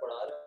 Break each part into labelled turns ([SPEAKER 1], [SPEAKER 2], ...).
[SPEAKER 1] पढ़ा रहे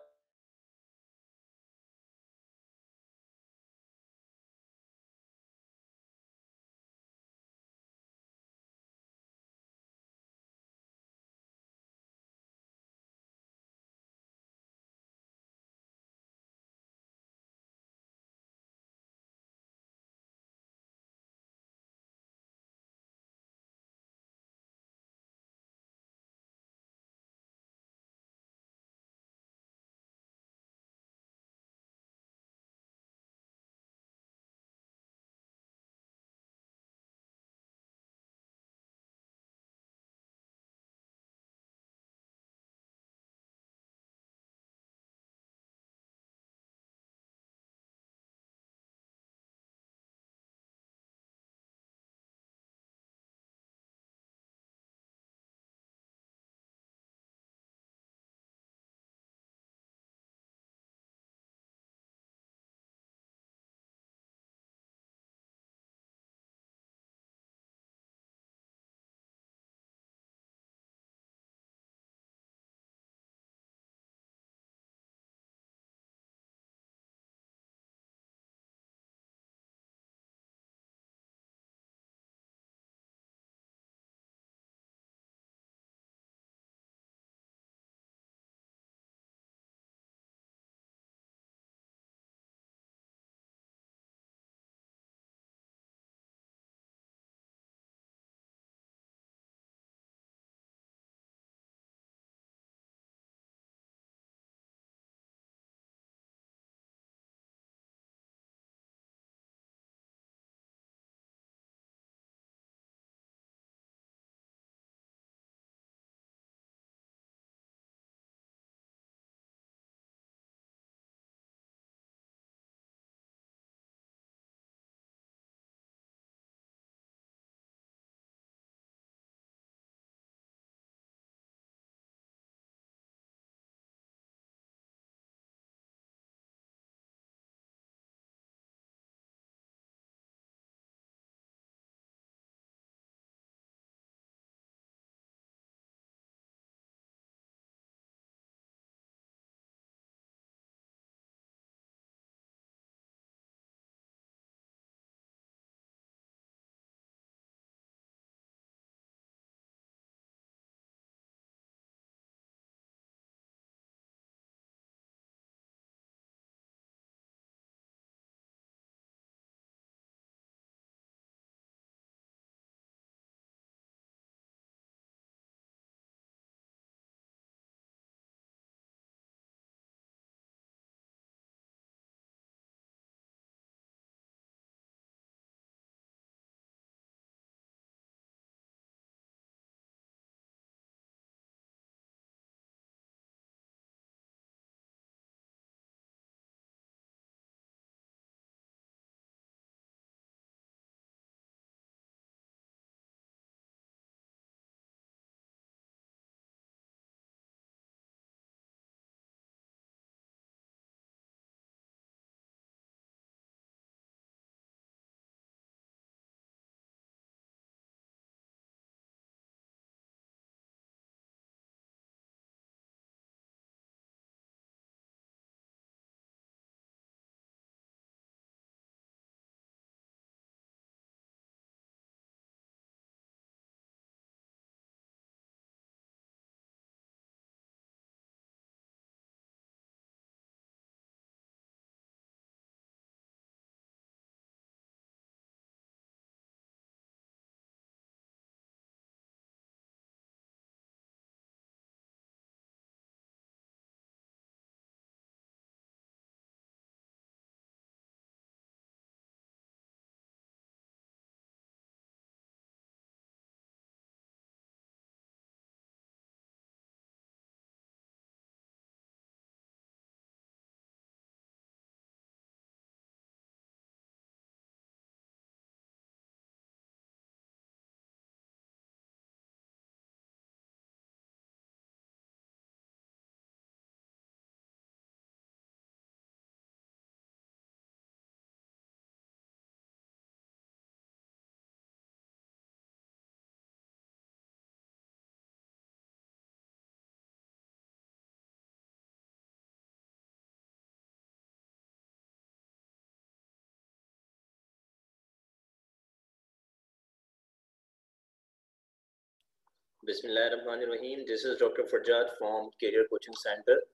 [SPEAKER 1] बिस्मिल्लाहिर्रहमानिर्रहीम। This is doctor Farzad from career coaching centre.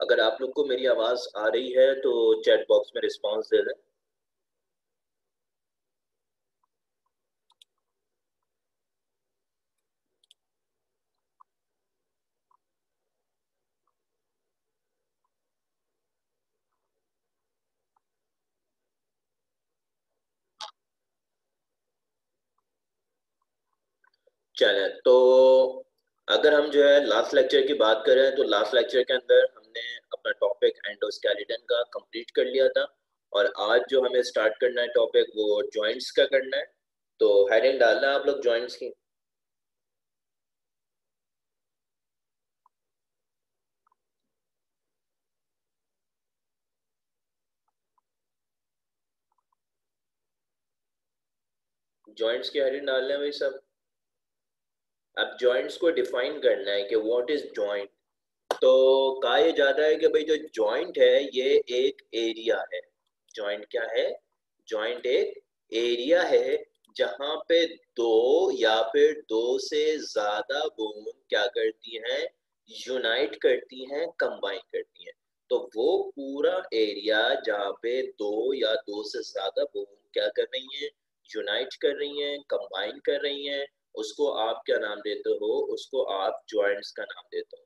[SPEAKER 1] अगर आप लोग को मेरी आवाज़ आ रही है तो चैट बॉक्स में रिस्पांस दे दें। चलें तो अगर हम जो है लास्ट लेक्चर की बात करें तो लास्ट लेक्चर के अंदर हमने अपना टॉपिक एंडोस्केलेटन का कंप्लीट कर लिया था और आज जो हमें स्टार्ट करना है टॉपिक वो जॉइंट्स का करना है। तो हेडिंग डालना है आप लोग जॉइंट्स की। जॉइंट्स की हेडिंग डालना है भाई सब। अब जॉइंट्स को डिफाइन करना है कि व्हाट इज जॉइंट। तो कहा यह जाता है कि भाई जो जॉइंट है ये एक एरिया है। जॉइंट क्या है? जॉइंट एक एरिया है जहां पे दो या फिर दो से ज्यादा बोन क्या करती हैं? यूनाइट करती हैं, कंबाइन करती हैं। तो वो पूरा एरिया जहाँ पे दो या दो से ज्यादा बोन क्या कर रही हैं? यूनाइट कर रही हैं, कंबाइन कर रही हैं, उसको आप क्या नाम देते हो? उसको आप जॉइंट्स का नाम देते हो।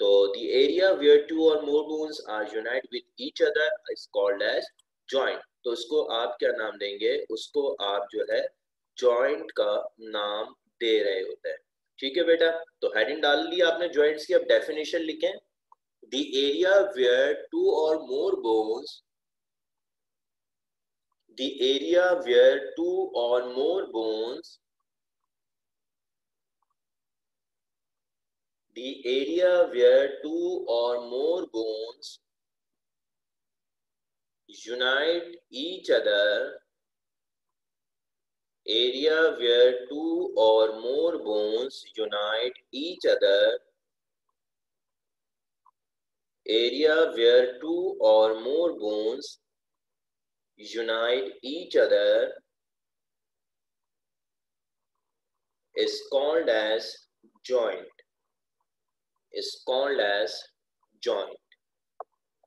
[SPEAKER 1] तो the area where two or more bones are united with each other is called as joint। तो उसको आप क्या नाम देंगे? उसको आप जो है जॉइंट का नाम दे रहे होते हैं। ठीक है बेटा, तो हेडिंग डाल ली आपने जॉइंट्स की। अब डेफिनेशन लिखें। the area where two or more bones the area where two or more bones the area where two or more bones unite each other area where two or more bones unite each other area where two or more bones unite each other is called as joint is called as joint।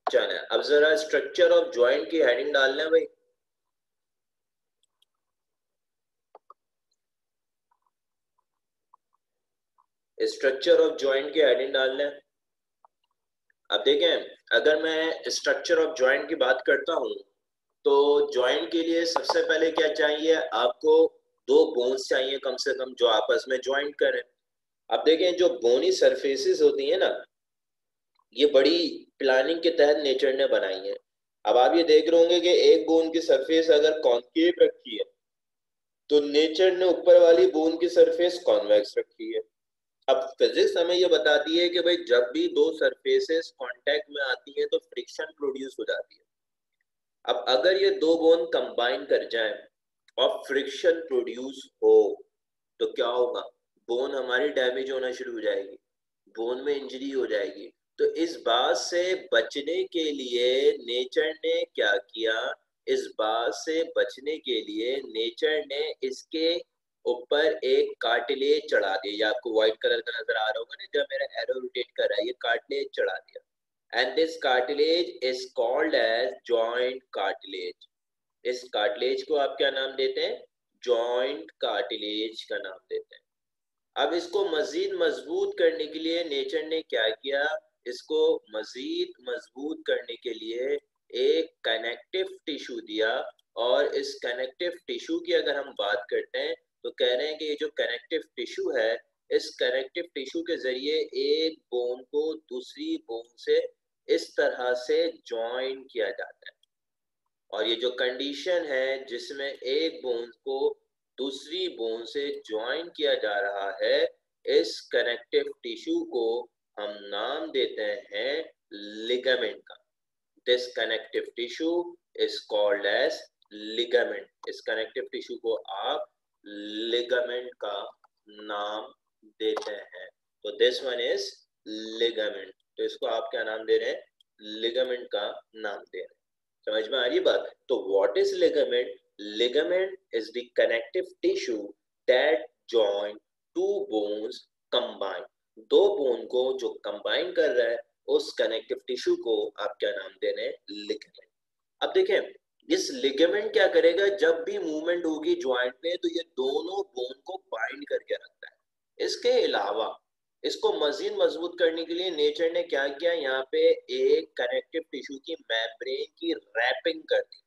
[SPEAKER 1] चलो अब जरा structure of joint की heading डालना है भाई। Structure of joint की heading डालना है। अब देखें, अगर मैं स्ट्रक्चर ऑफ जॉइंट की बात करता हूं तो जॉइंट के लिए सबसे पहले क्या चाहिए आपको? दो बोन्स चाहिए कम से कम जो आपस में ज्वाइंट करें। अब देखें, जो बोनी सरफेसेस होती हैं ना, ये बड़ी प्लानिंग के तहत नेचर ने बनाई है। अब आप ये देख रहे होंगे कि एक बोन की सरफेस अगर कॉन्केव रखी है तो नेचर ने ऊपर वाली बोन की सरफेस कॉन्वेक्स रखी है। अब फिजिक्स हमें ये बताती है कि भाई जब भी दो सरफेसेस कांटेक्ट में आती हैं तो फ्रिक्शन प्रोड्यूस हो जाती है। अब अगर ये दो बोन कंबाइन कर जाएं और फ्रिक्शन प्रोड्यूस हो तो क्या होगा? बोन हमारी डैमेज होना शुरू हो जाएगी, बोन में इंजरी हो जाएगी। तो इस बात से बचने के लिए नेचर ने क्या किया? इस बात से बचने के लिए नेचर ने इसके ऊपर एक कार्टिलेज चढ़ा दिया। ये आपको व्हाइट कलर का नजर आ रहा होगा ना, जब मेरा एरो रोटेट कर रहा है, ये कार्टिलेज चढ़ा दिया। And this cartilage is called as joint cartilage. इस कार्टिलेज को आप क्या नाम देते हैं? जॉइंट कार्टिलेज का नाम देते हैं। अब इसको मजीद मजबूत करने के लिए नेचर ने क्या किया? इसको मजीद मजबूत करने के लिए एक कनेक्टिव टिश्यू दिया। और इस कनेक्टिव टिश्यू की अगर हम बात करते हैं तो कह रहे हैं कि ये जो कनेक्टिव टिश्यू है, इस कनेक्टिव टिश्यू के जरिए एक बोन को दूसरी बोन से इस तरह से ज्वाइन किया जाता है। और ये जो कंडीशन है जिसमें एक बोन को दूसरी बोन से ज्वाइन किया जा रहा है, इस कनेक्टिव टिश्यू को हम नाम देते हैं लिगामेंट का। This connective tissue is called as ligament. इस कनेक्टिव टिश्यू को आप लिगामेंट का नाम देते हैं। तो दिस वन इज लिगामेंट। तो इसको आप क्या नाम दे रहे हैं? लिगामेंट का नाम दे रहे हैं। समझ में आ रही बात? तो what is ligament? Ligament is the connective tissue that join two bones combine, दो बोन को जो कंबाइन कर रहा है उस कनेक्टिव टिश्यू को आप क्या नाम दे रहे हैं, लिगामेंट। अब देखें इस लिगामेंट क्या करेगा, जब भी मूवमेंट होगी ज्वाइंट में तो ये दोनों बोन को बाइंड करके रखता है। इसके अलावा इसको मजीद मजबूत करने के लिए नेचर ने क्या किया, यहाँ पे एक कनेक्टिव टिश्यू की मेम्ब्रेन की रैपिंग कर दी,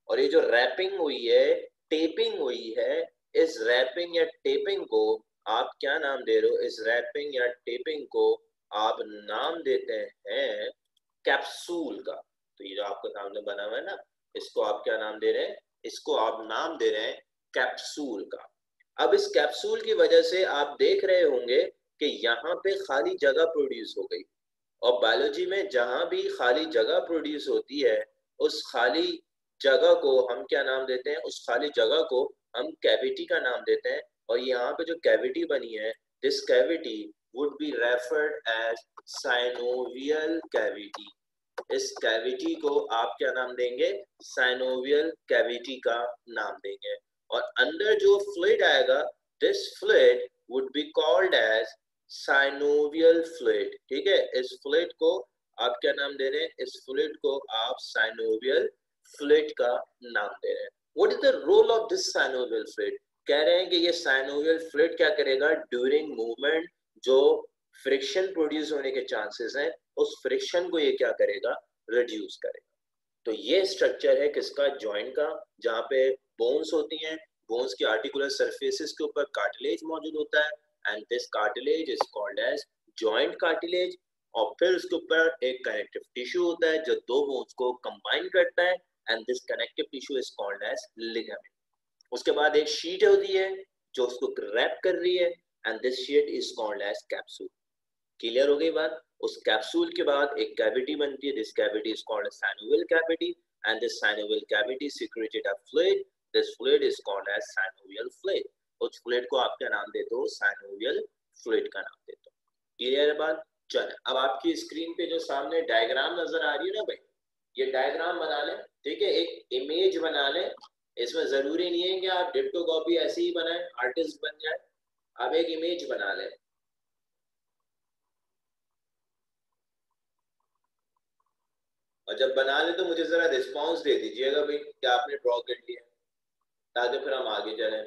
[SPEAKER 1] और ये जो रैपिंग हुई है, टेपिंग हुई है, इस रैपिंग या टेपिंग को आप क्या नाम दे रहे हो, इस रैपिंग या टेपिंग को आप नाम देते हैं कैप्सूल का। तो ये जो आपका सामने बना हुआ है ना, इसको आप क्या नाम दे रहे हैं, इसको आप नाम दे रहे हैं कैप्सूल का। अब इस कैप्सूल की वजह से आप देख रहे होंगे कि यहाँ पे खाली जगह प्रोड्यूस हो गई, और बायोलॉजी में जहां भी खाली जगह प्रोड्यूस होती है उस खाली जगह को हम क्या नाम देते हैं, उस खाली जगह को हम कैविटी का नाम देते हैं। और यहाँ पे जो कैविटी बनी है, this cavity would be referred as synovial cavity. इस कैविटी को आप क्या नाम देंगे, साइनोवियल कैविटी का नाम देंगे। और अंदर जो फ्लूइड आएगा, this fluid would be called as synovial fluid. ठीक है, इस फ्लूइड को आप क्या नाम दे रहे हैं, इस फ्लूइड को आप साइनोवियल फ्लूइड का नाम दे रहे हैं। What is the role of this synovial fluid, कह रहे हैं कि ये साइनोवियल फ्लूइड क्या करेगा, ड्यूरिंग मूवमेंट जो फ्रिक्शन प्रोड्यूस होने के चांसेस हैं, उस फ्रिक्शन को ये क्या करेगा, रिड्यूस करेगा। तो ये स्ट्रक्चर है किसका, जॉइंट का, जहाँ पे बोन्स होती हैं, बोन्स की आर्टिकुलर सरफेसेस के ऊपर कार्टिलेज मौजूद होता है, and this cartilage is called as joint cartilage. और फिर उसके ऊपर एक कनेक्टिव टिश्यू होता है जो दो बोन्स को कंबाइन करता है, and this connective tissue is called as ligament. उसके बाद एक शीट होती है जो उसको रैप कर रही है, and this sheet is called as capsule. Clear हो गई बात। उस कैप्सूल के बाद एक कैविटी बनती है, this cavity is called synovial cavity, and this synovial cavity secreted a fluid, this fluid is called as synovial fluid. उस फ्लूइड को आप क्या नाम देते हो, साइनोवियल फ्लूइड का नाम देते हो। क्लियर है बात। चले अब आपकी स्क्रीन पे जो सामने डायग्राम नजर आ रही है ना भाई, ये डायग्राम बना लें। ठीक है, एक इमेज बना लें, इसमें जरूरी नहीं है कि आप डिट्टो कॉपी ऐसे ही बनाएं, आर्टिस्ट बन जाए। आप एक इमेज बना लें, और जब बना ले तो मुझे जरा रिस्पांस दे दीजिएगा भाई कि आपने ड्रॉ कर लिया, ताकि फिर हम आगे चलें।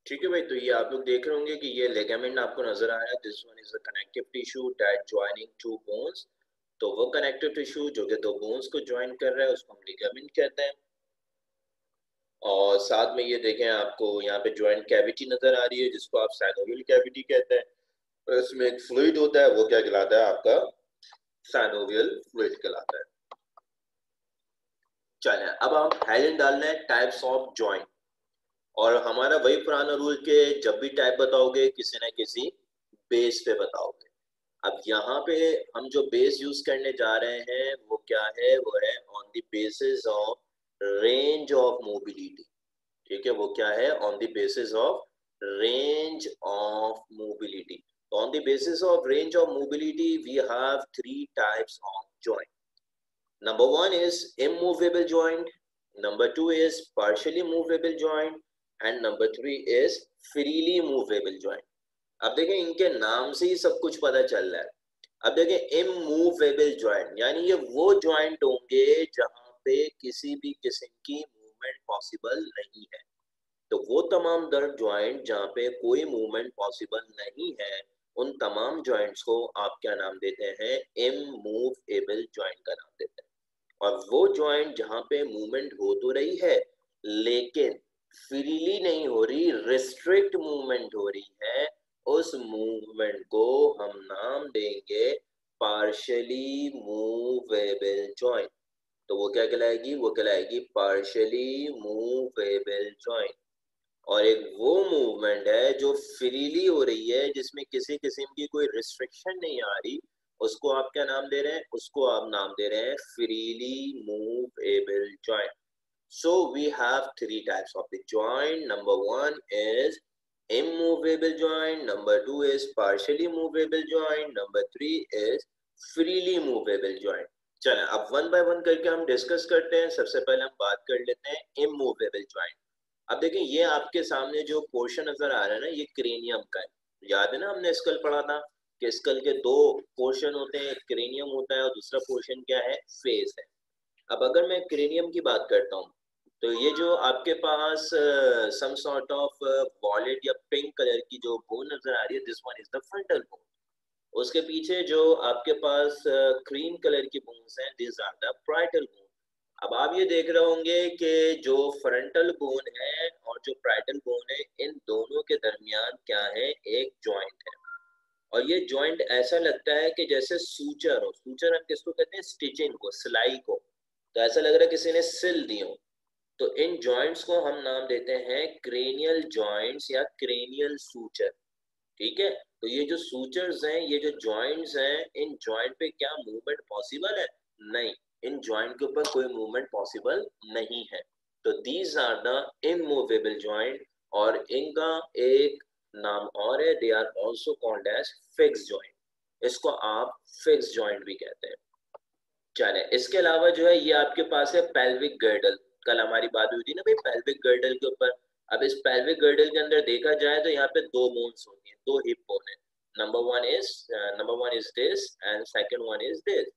[SPEAKER 1] ठीक है भाई, तो ये आप लोग देख रहे होंगे कि ये लिगामेंट आपको नजर आ रहा है। This one is a connective tissue that joining two bones. तो वो कनेक्टिव टिश्यू जो कि दो बोन्स को ज्वाइन कर रहा है उसको हम लिगामेंट कहते हैं। और साथ में ये देखें, आपको यहाँ पे ज्वाइंट कैविटी नजर आ रही है जिसको आप साइनोवियल कैविटी कहते हैं। और इसमें एक फ्लूइड होता है, वो क्या कहलाता है? आपका साइनोवियल फ्लूइड कहलाता है। चलें, अब हम हेडिंग डालना है टाइप्स ऑफ जॉइंट। और हमारा वही पुराना रूल के जब भी टाइप बताओगे किसी न किसी बेस पे बताओगे। अब यहाँ पे हम जो बेस यूज करने जा रहे हैं वो क्या है? वो है on the basis of range of mobility. ठीक है, वो क्या है? On the basis of range of mobility. On the basis of range of mobility we have three types of joint. Number one is immovable joint, number two is partially movable joint, and number three is freely movable joint. अब देखें, इनके नाम से ही सब कुछ पता चल रहा है। अब देखें, इमूवेबल जॉइंट यानी ये वो जॉइंट होंगे जहां पे किसी भी किस्म की मूवमेंट पॉसिबल नहीं है। तो वो तमाम दर जॉइंट जहां पे कोई मूवमेंट पॉसिबल नहीं है, उन तमाम जॉइंट्स को आप क्या नाम देते हैं? इमूवेबल जॉइंट का नाम देते हैं। और वो जॉइंट जहां पे मूवमेंट हो तो रही है लेकिन फ्रीली नहीं हो रही, रिस्ट्रिक्ट मूवमेंट हो रही है, उस मूवमेंट को हम नाम देंगे पार्शियली मूवेबल जॉइंट। तो वो क्या कहलाएगी? वो कहलाएगी पार्शियली मूवेबल जॉइंट। और एक वो मूवमेंट है जो फ्रीली हो रही है, जिसमें किसी किस्म की कोई रिस्ट्रिक्शन नहीं आ रही, उसको आप क्या नाम दे रहे हैं? उसको आप नाम दे रहे हैं freely movable joint. So we have three types of the joint. Number one is immovable joint. Number two is partially movable joint. Number three is freely movable joint. चलें, अब वन बाय वन करके हम discuss करते हैं। सबसे पहले हम बात कर लेते हैं इमूवेबल जॉइंट। अब देखिए, ये आपके सामने जो पोर्शन नजर आ रहा है ना, ये क्रेनियम का है। याद है ना, हमने स्कल पढ़ा था कि स्कल के दो पोर्शन होते हैं, क्रेनियम होता है और दूसरा पोर्शन क्या है? फेस है। अब अगर मैं क्रेनियम की बात करता हूँ, तो ये जो आपके पास सम सॉर्ट ऑफ वॉलेट या पिंक कलर की जो बोन नजर आ रही है, this one is the frontal bone. उसके पीछे जो आपके पास क्रीम कलर की बोन्स हैं, दिस आर द पार्ietal बोन। अब आप ये देख रहे होंगे कि जो फ्रंटल बोन है और जो पार्ietal बोन है, इन दोनों के दरमियान क्या है? एक जॉइंट है। और ये जॉइंट ऐसा लगता है कि जैसे सूचर हो। सूचर हम किसको कहते हैं? स्टिचिंग को, सिलाई को। तो ऐसा लग रहा है किसी ने सिल दी हो। तो इन जॉइंट्स को हम नाम देते हैं क्रेनियल जॉइंट्स या क्रेनियल सूचर। ठीक है, तो ये जो सूचर्स हैं, ये जो जॉइंट्स हैं, इन जॉइंट पे क्या मूवमेंट पॉसिबल है? नहीं, इन जॉइंट के ऊपर कोई मूवमेंट पॉसिबल नहीं है। तो these are the immovable joint. और इनका एक नाम और है, they are also called as fix joint. इसको आप फिक्स जॉइंट भी कहते हैं। चले, इसके अलावा जो है, ये आपके पास है पेल्विक गर्डल। कल हमारी बात हुई थी ना भाई पेल्विक गर्डल के ऊपर। अब इस पेल्विक गर्डल के अंदर देखा जाए तो यहाँ पे दो बोन्स होती हैं, दो हिप बोन है। Number one is this and second one is this.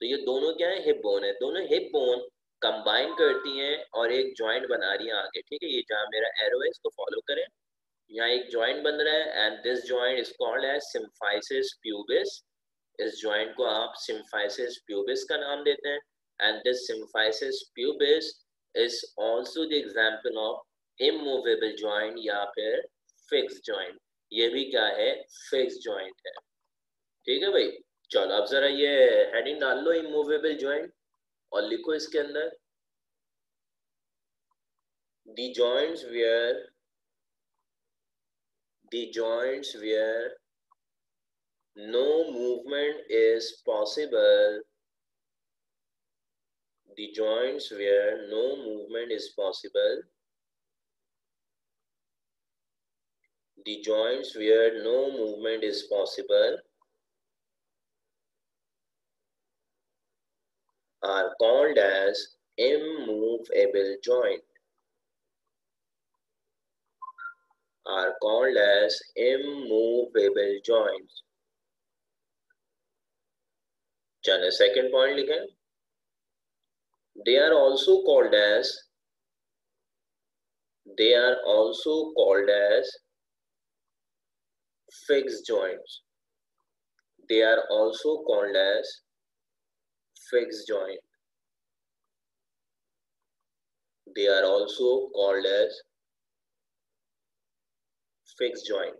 [SPEAKER 1] तो ये दोनों क्या है? हिप बोन है। दोनों हिप बोन कंबाइन करती हैं और एक जॉइंट बना रही है आगे। ठीक है, ये जहाँ मेरा एरो है इसको फॉलो करें। यहाँ एक जॉइंट बन रहा है and this joint is called as symphysis pubis. इस जॉइंट को आप सिम्फाइसिस प्यूबिस का नाम देते हैं। And this symphysis pubis is also the example of immovable joint या फिर फिक्स जॉइंट। ये भी क्या है? फिक्स जॉइंट है। ठीक है भाई, चलो अब जरा ये हेडिंग डाल लो, इमूवेबल जॉइंट, और लिखो इसके अंदर the joints where no movement is possible. The joints where no movement is possible. The joints where no movement is possible are called as immovable joint. Are called as immovable joints. चलो second point लिखें. They are also called as they are also called as fixed joints. They are also called as fixed joint. They are also called as fixed joint.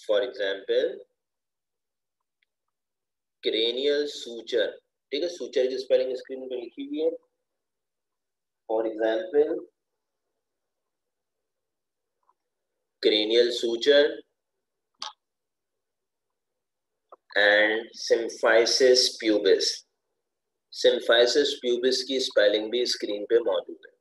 [SPEAKER 1] For example, cranial suture. ठीक है, suture की spelling screen पे लिखी हुई है. For example, cranial suture and symphysis pubis. Symphysis pubis की spelling भी screen पे मौजूद है.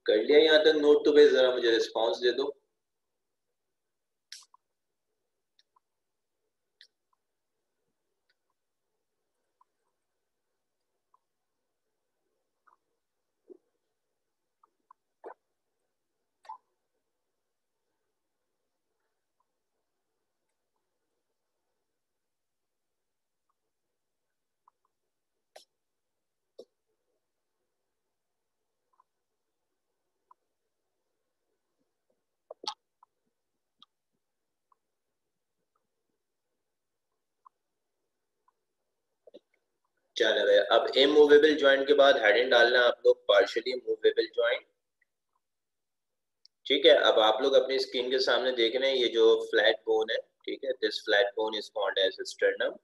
[SPEAKER 1] कर लिया यहाँ तक नोट? तो भाई जरा मुझे रिस्पॉन्स दे दो. चलो भाई, अब इमूवेबल जॉइंट के बाद हेडिंग डालना आप लोग पार्शियली मूवेबल जॉइंट. ठीक है, अब आप लोग अपनी स्क्रीन के सामने देख रहे हैं ये जो फ्लैट बोन है. ठीक है, this flat bone is called as sternum.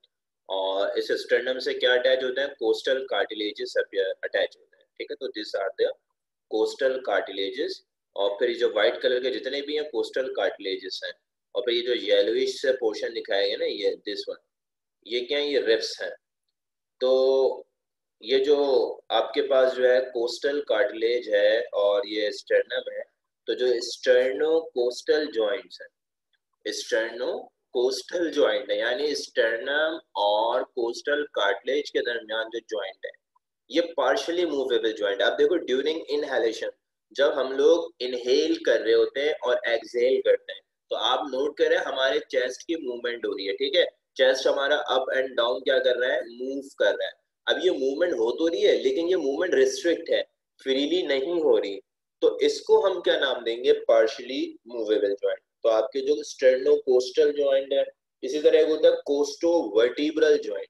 [SPEAKER 1] और इस स्टर्नम से क्या अटैच होते हैं? कोस्टल कार्टिलेजेस अटैच होते हैं. ठीक है, तो this are the costal cartilages. और फिर जो व्हाइट कलर के जितने भी हैं कोस्टल कार्टिलेजेस हैं. और फिर ये जो येलोइश से पोर्शन दिखाया गया ना, ये दिस वन, ये क्या है? ये रिब्स हैं. तो ये जो आपके पास जो है कोस्टल कार्टिलेज है और ये स्टर्नम है. तो जो स्टर्नो कोस्टल जॉइंट्स है, स्टर्नो कोस्टल जॉइंट है, यानी स्टर्नम और कोस्टल कार्टिलेज के दरमियान जो जॉइंट है, ये पार्शियली मूवेबल जॉइंट है. आप देखो, ड्यूरिंग इनहेलेशन, जब हम लोग इनहेल कर रहे होते हैं और एक्सहेल करते हैं, तो आप नोट करें हमारे चेस्ट की मूवमेंट हो रही है. ठीक है, चेस्ट हमारा अप एंड डाउन क्या कर रहा है? मूव कर रहा है. अब ये मूवमेंट हो तो रही है, लेकिन ये मूवमेंट रिस्ट्रिक्ट है, फ्रीली नहीं हो रही. तो इसको हम क्या नाम देंगे? Partially movable joint. तो आपके जो स्टर्नोकोस्टल जॉइंट है, इसी तरह होता है कोस्टो वर्टिब्रल जॉइंट,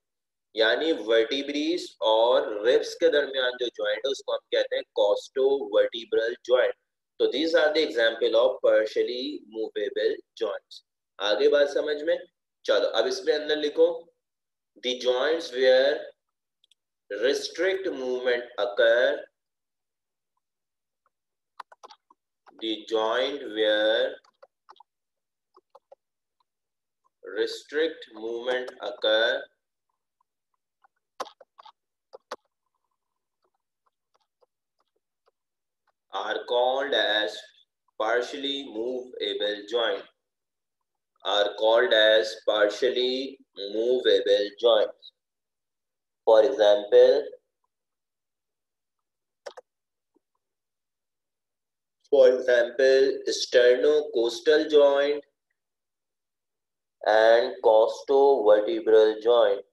[SPEAKER 1] यानी वर्टिब्रीज और रिब्स के दरमियान जो जॉइंट है उसको हम कहते हैं कोस्टो वर्टिब्रल जॉइंट. तो these are the example of partially movable joints. आगे बात समझ में? चलो अब इसमें अंदर लिखो, the joints where restrict movement occur, the joint where restrict movement occur are called as partially movable joint. Are called as partially movable joints. For example, sternocostal joint and costovertebral joint.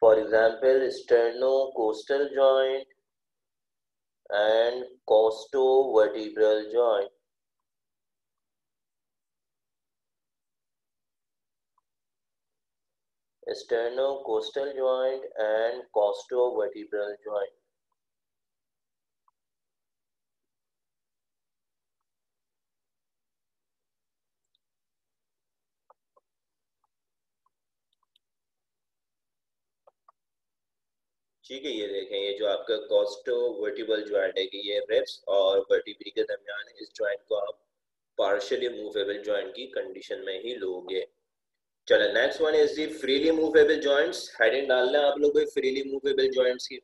[SPEAKER 1] For example, sternocostal joint and costovertebral joint. Sternocostal joint and costovertebral joint. ठीक है, ये देखें, ये जो आपका कोस्टोवर्टिब्रल joint है कि ये रिब्स और वर्टिब्री के दरमियान है, इस जॉइंट को आप पार्शियली मूवेबल जॉइंट की कंडीशन में ही लोगे. चलो next one is the freely movable joints. Heading डालना है आप लोगों को फ्रीली मूवेबल जॉइंट्स की.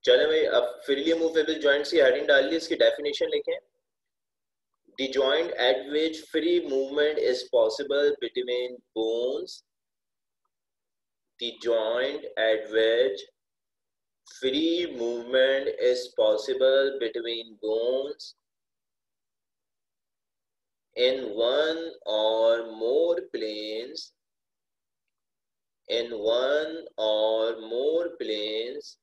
[SPEAKER 1] चले भाई, अब फ्रीली मूवेबल जॉइंट्स की हेडिंग डाल ली, इसकी डेफिनेशन लिखें। The joint at which free movement is possible between bones. The joint at which free movement is possible between bones in one or more planes, in one or more planes,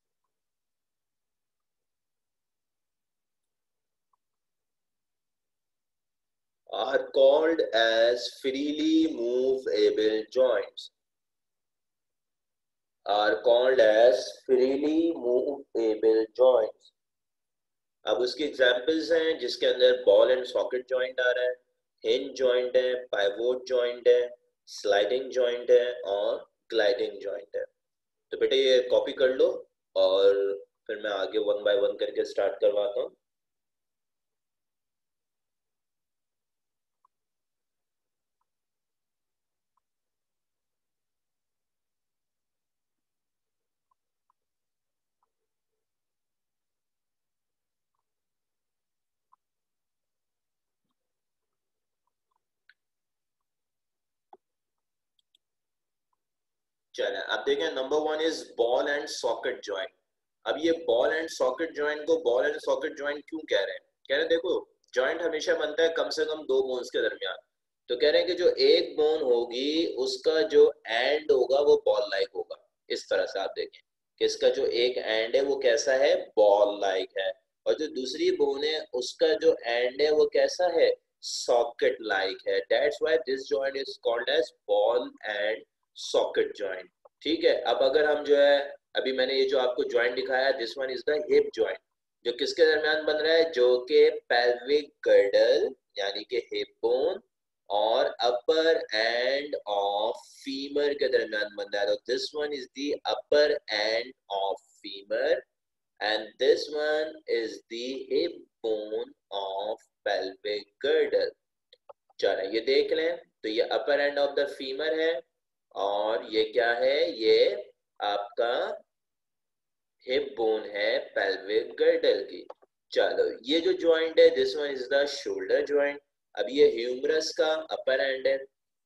[SPEAKER 1] are called as freely movable joints. Are called as freely movable joints. अब उसके examples हैं जिसके अंदर ball and socket joint आ रहा है, hinge joint है, pivot joint है, sliding joint है और ग्लाइडिंग जॉइंट है। तो बेटे ये कॉपी कर लो और फिर मैं आगे वन बाय वन करके स्टार्ट करवाता हूँ। चले अब देखें, number one is ball and socket joint. अब ये बॉल एंड सॉकेट जॉइंट को बॉल एंड सॉकेट जॉइंट क्यों कह रहे हैं? कह रहे हैं देखो, जॉइंट हमेशा बनता है कम से कम दो बोन्स के दरमियान। तो कह रहे हैं कि जो एक बोन होगी उसका जो एंड होगा वो बॉल लाइक होगा। इस तरह से आप देखें कि इसका जो एक एंड है वो कैसा है, बॉल लाइक है, और जो दूसरी बोन है उसका जो एंड है वो कैसा है, सॉकेट लाइक है। That's why this joint is called as ball and socket joint. ठीक है, अब अगर हम जो है, अभी मैंने ये जो आपको जॉइंट दिखाया, this one is the hip joint, जो किसके दरमियान बन रहा है, जो कि पेल्विक गर्डल यानी कि हिप बोन और अपर एंड ऑफ फीमर के दरमियान बन रहा है। तो this one is the upper end of femur and this one is the hip bone of pelvic girdle. चलो ये देख लें, तो ये अपर एंड ऑफ द फीमर है और ये क्या है, ये आपका हिप बोन है पेल्विक गर्डल की। चलो ये जो जॉइंट है, this one is the shoulder joint. अब ये ह्यूमरस का अपर एंड है।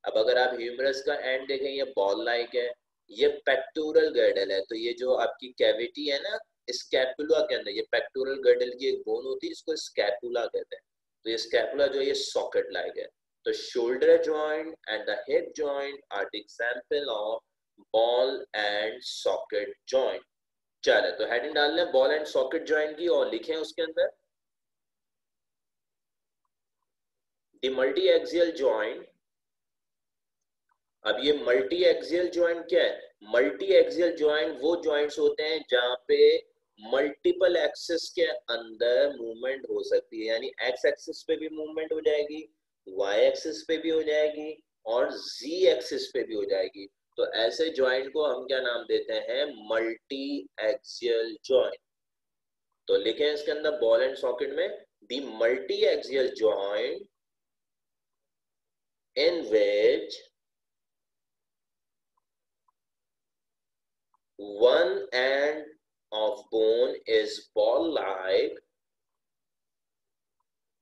[SPEAKER 1] अब अगर आप ह्यूमरस का एंड देखें, ये बॉल लाइक है। ये पेक्टोरल गर्डल है, तो ये जो आपकी कैविटी है ना स्कैपुला के अंदर, ये पेक्टोरल गर्डल की एक बोन होती है जिसको स्कैपुला कहते हैं। तो ये स्कैपुला जो है ये सॉकेट लाइक है। तो shoulder joint and the hip joint are the example of ball and socket joint। चलो तो हेडिंग डाल लें बॉल एंड सॉकेट जॉइंट की और लिखें उसके अंदर द मल्टी एक्सियल जॉइंट। अब ये मल्टी एक्सियल जॉइंट क्या है? मल्टी एक्सियल जॉइंट वो जॉइंट्स होते हैं जहां पे मल्टीपल एक्सिस के अंदर मूवमेंट हो सकती है, यानी एक्स एक्सिस पे भी मूवमेंट हो जाएगी, वाई एक्सिस पे भी हो जाएगी और जी एक्सिस पे भी हो जाएगी। तो ऐसे जॉइंट को हम क्या नाम देते हैं, मल्टी एक्सियल जॉइंट। तो लिखें इसके अंदर बॉल एंड सॉकेट में the multi axial joint in which one end of bone is ball-like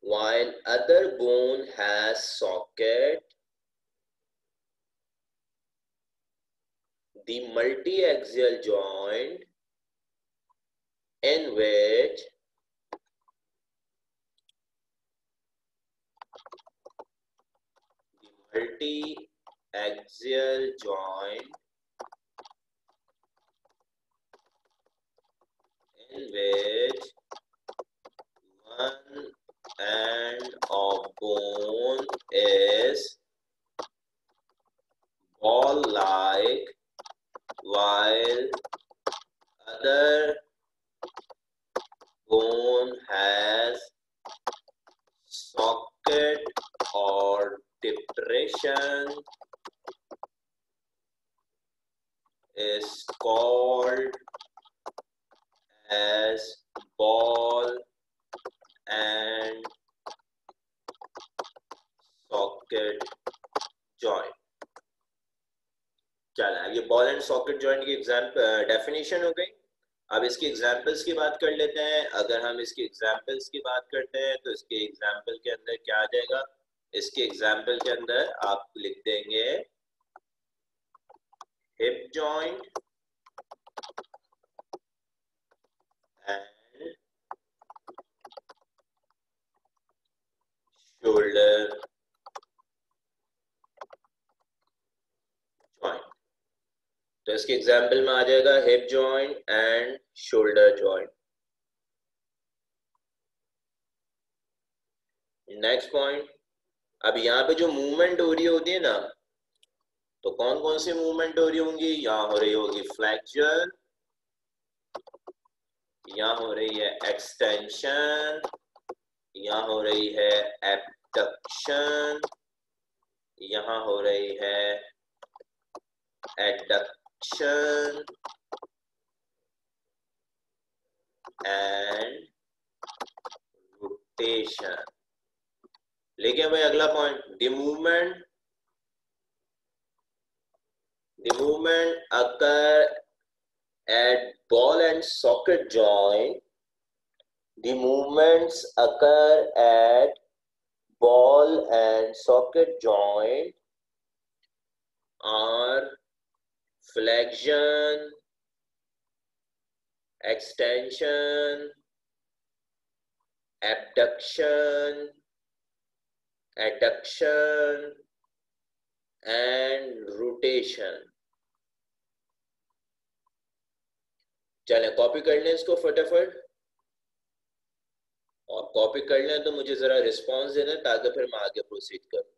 [SPEAKER 1] while other bone has socket. The multi-axial joint in which the multi-axial joint in which one end of bone is ball-like while other bone has socket or depression is called as ball and socket joint। चलो ये ball and socket joint की example definition हो गई। अब इसके examples की बात कर लेते हैं। अगर हम इसके एग्जाम्पल्स की बात करते हैं तो इसके एग्जाम्पल के अंदर क्या आ जाएगा? इसके एग्जाम्पल के अंदर आप लिख देंगे hip joint and shoulder joint. तो इसके एग्जाम्पल में आ जाएगा hip joint and shoulder joint. Next point, अब यहाँ पे जो मूवमेंट हो रही होती है ना, तो कौन कौन सी मूवमेंट हो रही होंगी? यहाँ हो रही होगी फ्लेक्शन, यहाँ हो रही है एक्सटेंशन, यहाँ हो रही है एबडक्शन, यहाँ हो रही है एडक्शन एंड रोटेशन। लेकिन भाई अगला point, the movement occur at ball and socket joint. The movements occur at ball and socket joint are flexion, extension, abduction, adduction and rotation. चलें कॉपी कर लें इसको फटाफट, और कॉपी कर लें तो मुझे जरा रिस्पांस देना ताकि फिर मैं आगे प्रोसीड करूं।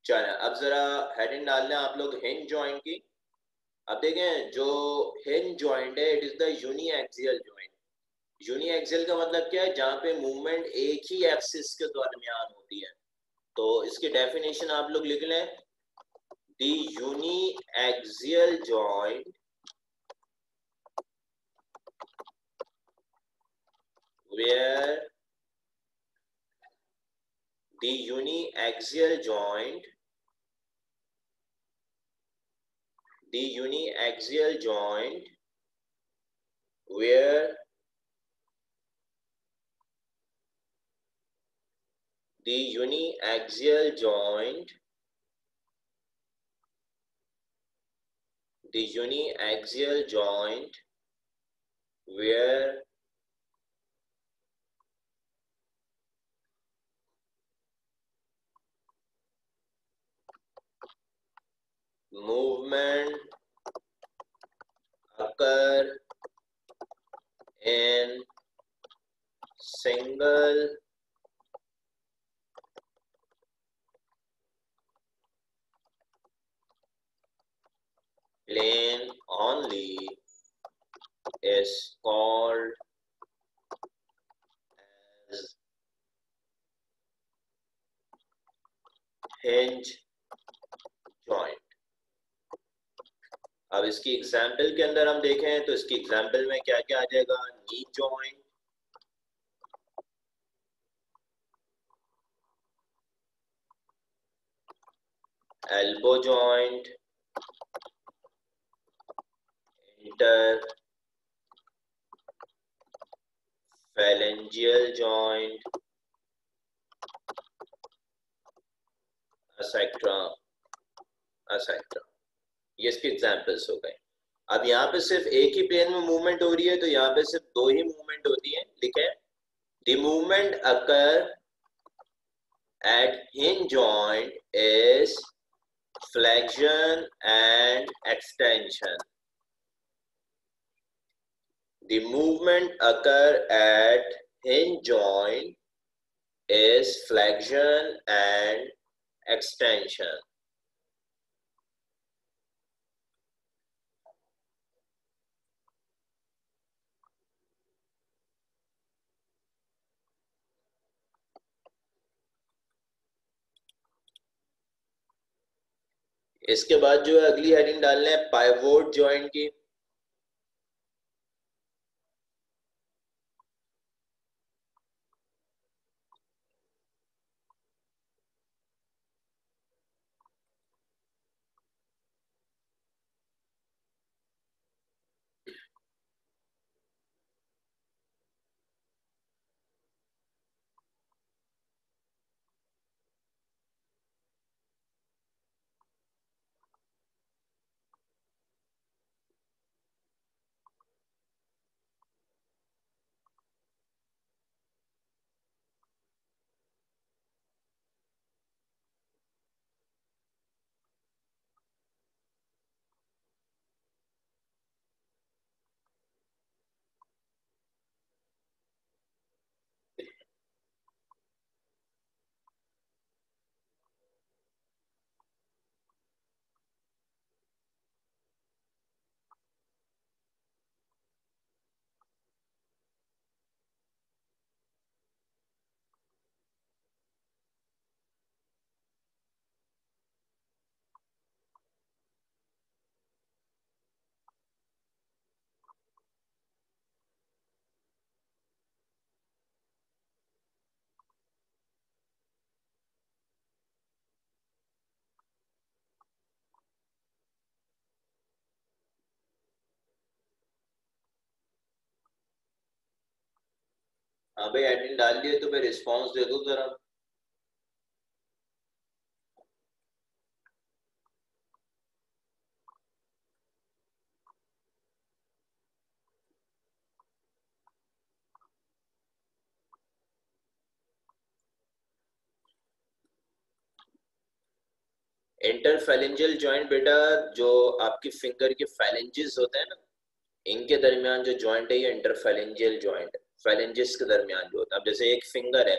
[SPEAKER 1] चलें अब जरा हेडिंग डाल लें आप लोग हिंज जॉइंट की। अब देखें जो हिंज जॉइंट है it is the uniaxial joint. Uniaxial का मतलब क्या है? जहां पे मूवमेंट एक ही एक्सिस के दरमियान होती है। तो इसकी डेफिनेशन आप लोग लिख लें, the uniaxial joint where the uniaxial joint where the uniaxial joint where movement occur in single plane only is called as hinge joint। अब इसकी एग्जाम्पल के अंदर हम देखें तो इसकी एग्जाम्पल में क्या क्या आ जाएगा? Knee joint, elbow joint, interphalangeal joint, etc. ये इसके एग्जाम्पल्स हो गए। अब यहाँ पे सिर्फ एक ही प्लेन में मूवमेंट हो रही है तो यहाँ पे सिर्फ दो ही मूवमेंट होती है। लिखे, the movement occur at hinge joint is flexion and extension. The movement occur at hinge joint is flexion and extension. इसके बाद जो है अगली हेडिंग डालना है पाइवोट जॉइंट की। हाँ भाई हेडिंग डाल लिए तो फिर रिस्पॉन्स दे दो जरा। इंटरफेरेंजियल जॉइंट बेटा जो आपकी फिंगर के फेलेंजेस होते हैं ना, इनके दरमियान जो जॉइंट है ये इंटरफेरेंजियल जॉइंट है। फेलेंजेस के दरमियान जो होता है, अब जैसे एक फिंगर है,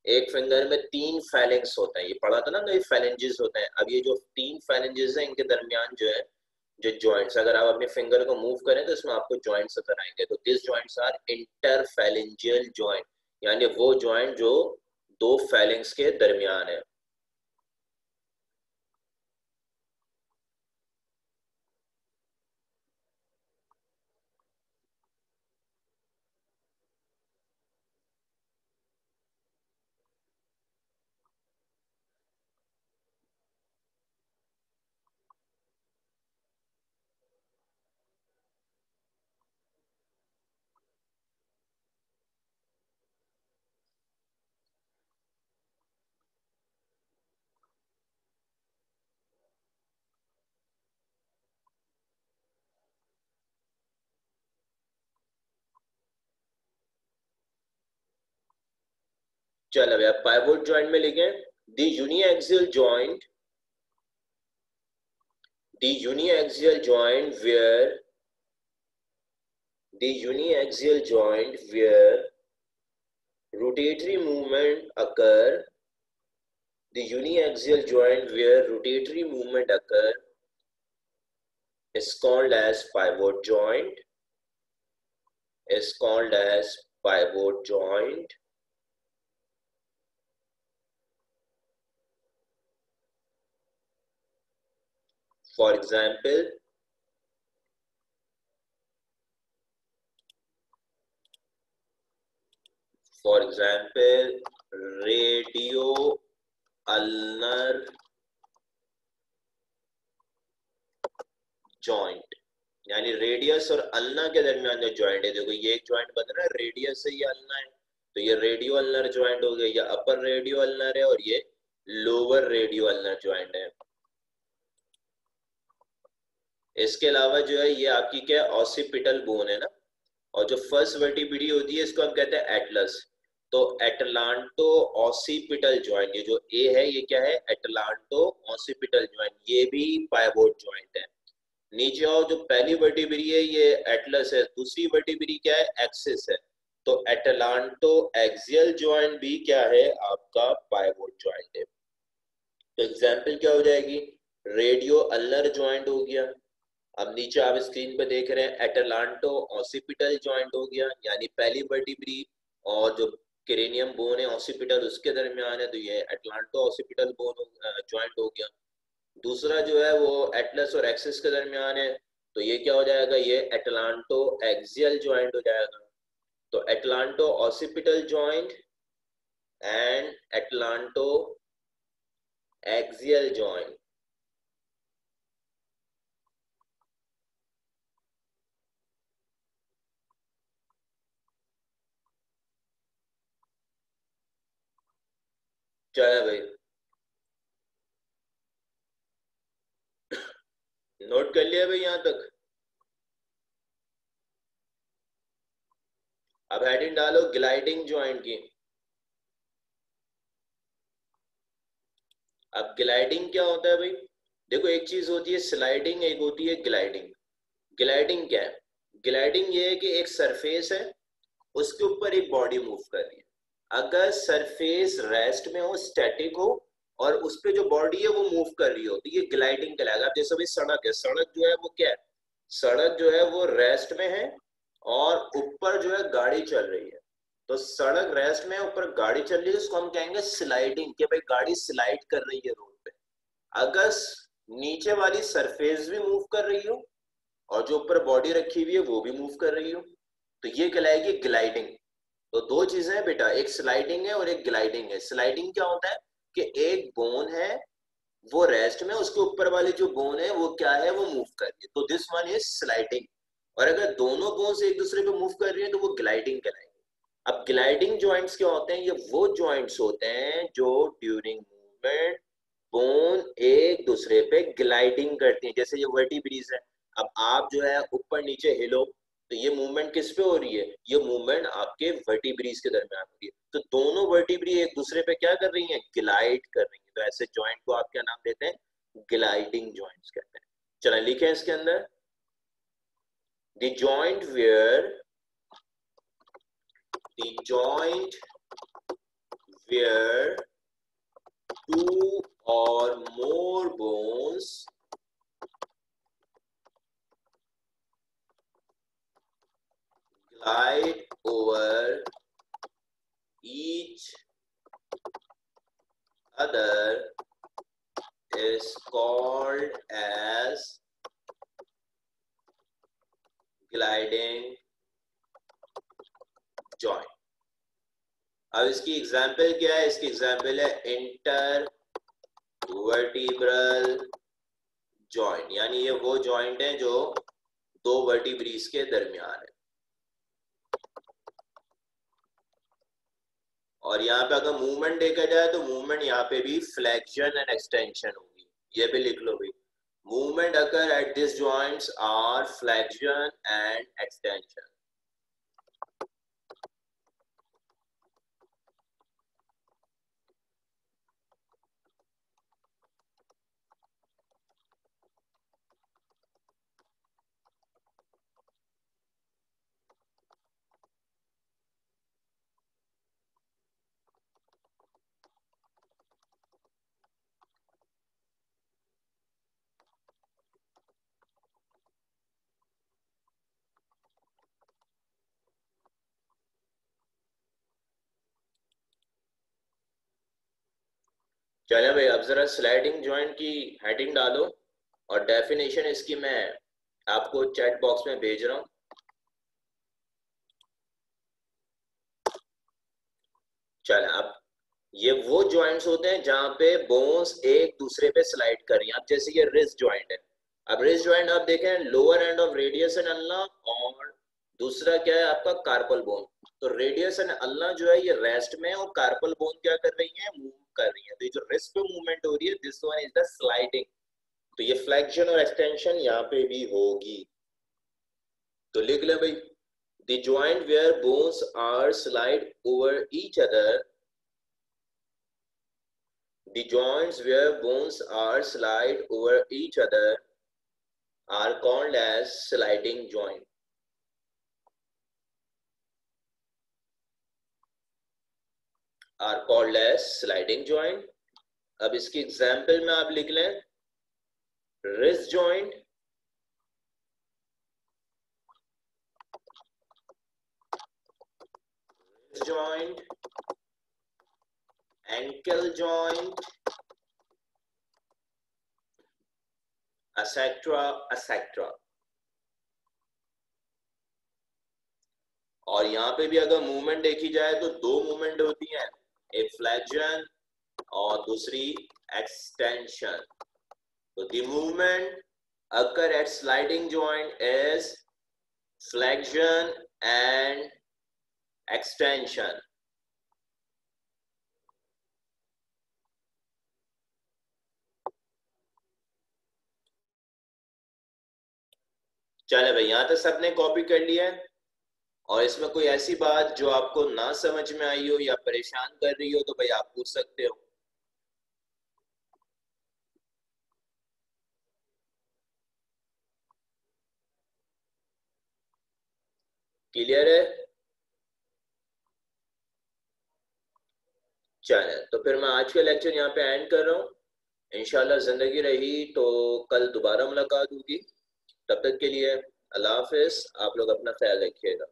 [SPEAKER 1] एक फिंगर में 3 फेलेंक्स होते हैं, ये पढ़ा था ना, तो ये फेलेंजेस होते हैं। अब ये जो 3 फेलेंजेस हैं इनके दरमियान जो है जो जॉइंट्स, अगर आप अपने फिंगर को मूव करें तो इसमें आपको जॉइंट्स नजर आएंगे। तो this joints are interphalangeal joint, यानी वो जॉइंट जो 2 फेलेंक्स के दरमियान है। चल अब आप पाइवोट जॉइंट में लिखें the uniaxial joint, the uniaxial joint where the uniaxial joint where rotatory movement occur, the uniaxial joint where rotatory movement occur is called as pivot joint, is called as pivot joint. For example, radio ulnar joint, यानी radius और ulna के दरमियान जो joint है, देखो ये एक joint बन रहा है रेडियस से ये अल्ना है, तो ये रेडियो अल्नर जॉइंट हो गया, ये अपर रेडियो अल्नर है और ये लोअर रेडियो अल्नर जॉइंट है। इसके अलावा जो है ये आपकी क्या है, ऑसिपिटल बोन है ना, और जो फर्स्ट वर्टिब्री होती है इसको हम कहते हैं एटलस। तो एटलांटो ऑसिपिटल जॉइंट, ये जो ए है ये क्या है, एटलांटो ऑसिपिटल जॉइंट, ये भी पाइवोट जॉइंट है। नीचे आओ, जो पहली वर्टिब्री है ये एटलस है, दूसरी वर्टिब्री क्या है, एक्सिस है, तो एटलांटो एक्सियल जॉइंट भी क्या है आपका पाइवोट जॉइंट है। तो एग्जाम्पल क्या हो जाएगी, रेडियो अल्नर ज्वाइंट हो गया। अब नीचे आप स्क्रीन पे देख रहे हैं एटलांटो ऑसिपिटल ज्वाइंट हो गया, यानी पहली वर्टिब्री और जो क्रेनियम बोन है ऑसिपिटल उसके दरमियान है, तो ये एटलांटो ऑसिपिटल बोन ज्वाइंट हो गया। दूसरा जो है वो एटलस और एक्सिस के दरमियान है, तो ये क्या हो जाएगा, ये एटलांटो एक्सियल ज्वाइंट हो जाएगा। तो atlanto occipital joint and atlanto axial joint. चलो भाई, नोट कर लिया भाई यहां तक। अब हेडिंग डालो ग्लाइडिंग ज्वाइंट की। अब ग्लाइडिंग क्या होता है भाई, देखो एक चीज होती है स्लाइडिंग, एक होती है ग्लाइडिंग। ग्लाइडिंग क्या है, ग्लाइडिंग ये है कि एक सरफेस है, उसके ऊपर एक बॉडी मूव कर रही है। अगर सरफेस रेस्ट में हो, स्टैटिक हो, और उस पे जो बॉडी है वो मूव कर रही हो, तो ये ग्लाइडिंग कहलाएगा। अब जैसे भाई सड़क है, सड़क जो है वो क्या है, सड़क जो है वो रेस्ट में है और ऊपर जो है गाड़ी चल रही है। तो सड़क रेस्ट में, ऊपर गाड़ी चल रही है, उसको हम कहेंगे स्लाइडिंग, कि भाई गाड़ी स्लाइड कर रही है रोड पे। अगर नीचे वाली सरफेस भी मूव कर रही हो और जो ऊपर बॉडी रखी हुई है वो भी मूव कर रही हो, तो ये कहलाएगी ग्लाइडिंग। तो दो चीजें हैं बेटा, एक स्लाइडिंग है और एक ग्लाइडिंग है। स्लाइडिंग क्या होता है कि एक बोन है वो रेस्ट में, उसके ऊपर वाली जो बोन है वो क्या है, वो मूव कर रही है, तो दिस वन इज स्लाइडिंग। और अगर दोनों बोन्स एक दूसरे पे मूव कर रही है तो वो ग्लाइडिंग कहलाएगी। अब ग्लाइडिंग जॉइंट्स क्या होते हैं, ये वो जॉइंट्स होते हैं जो ड्यूरिंग मूवमेंट बोन एक दूसरे पे ग्लाइडिंग करती है। जैसे ये वर्टिब्रीज है, अब आप जो है ऊपर नीचे हिलो, तो ये मूवमेंट किस पे हो रही है, ये मूवमेंट आपके वर्टिब्रीज के दरमियान हो रही है। तो दोनों वर्टिब्री एक दूसरे पे क्या कर रही हैं, ग्लाइड कर रही हैं। तो ऐसे जॉइंट को आप क्या नाम देते हैं, ग्लाइडिंग जॉइंट्स कहते हैं। चला लिखे इसके अंदर, the joint where the joint where two or more bones glide over each other is called as gliding joint. अब इसकी एग्जाम्पल क्या है, इसकी एग्जाम्पल है इंटर वर्टिब्रल जॉइंट, यानी ये वो जॉइंट है जो दो वर्टिब्रीज के दरमियान है। और यहाँ पे अगर मूवमेंट देखा जाए तो मूवमेंट यहाँ पे भी फ्लेक्शन एंड एक्सटेंशन होगी, ये भी लिख लो भाई। Movement occur at this joints are flexion and extension. चलो भाई, अब जरा स्लाइडिंग जॉइंट की हेडिंग डालो और डेफिनेशन इसकी मैं आपको चैट बॉक्स में भेज रहा हूँ। चल, अब ये वो जॉइंट्स होते हैं जहां पे बोन्स एक दूसरे पे स्लाइड कर रही हैं। अब जैसे ये रिस्ट जॉइंट है, अब रिस्ट जॉइंट आप देखें lower end of radius and ulna, और दूसरा क्या है आपका कार्पल बोन। तो रेडियस एंड अल्ना जो है ये रेस्ट में, और कार्पल बोन क्या कर रही है, मूव कर रही है। तो ये जो रिस्ट पे मूवमेंट हो रही है, this one is the sliding. तो ये फ्लेक्शन और एक्सटेंशन यहाँ पे भी होगी। तो लिख ले भाई, the joint where bones are slide over each other, the joints where bones are slide over each other are called as sliding joint. Are called as sliding joint. अब इसकी एग्जाम्पल में आप लिख लें wrist joint, joint, ankle joint, etcetera etcetera. और यहाँ पे भी अगर मूवमेंट देखी जाए तो दो मूवमेंट होती हैं, एक फ्लेक्शन और दूसरी एक्सटेंशन। तो the movement occur at sliding joint is flexion and extension. चले भाई, यहां तक सबने कॉपी कर लिया है। और इसमें कोई ऐसी बात जो आपको ना समझ में आई हो या परेशान कर रही हो तो भाई आप पूछ सकते हो। क्लियर है? चले तो फिर मैं आज का लेक्चर यहाँ पे एंड कर रहा हूँ। इंशाल्लाह जिंदगी रही तो कल दोबारा मुलाकात होगी। तब तक के लिए अल्लाह हाफिज। आप लोग अपना ख्याल रखिएगा।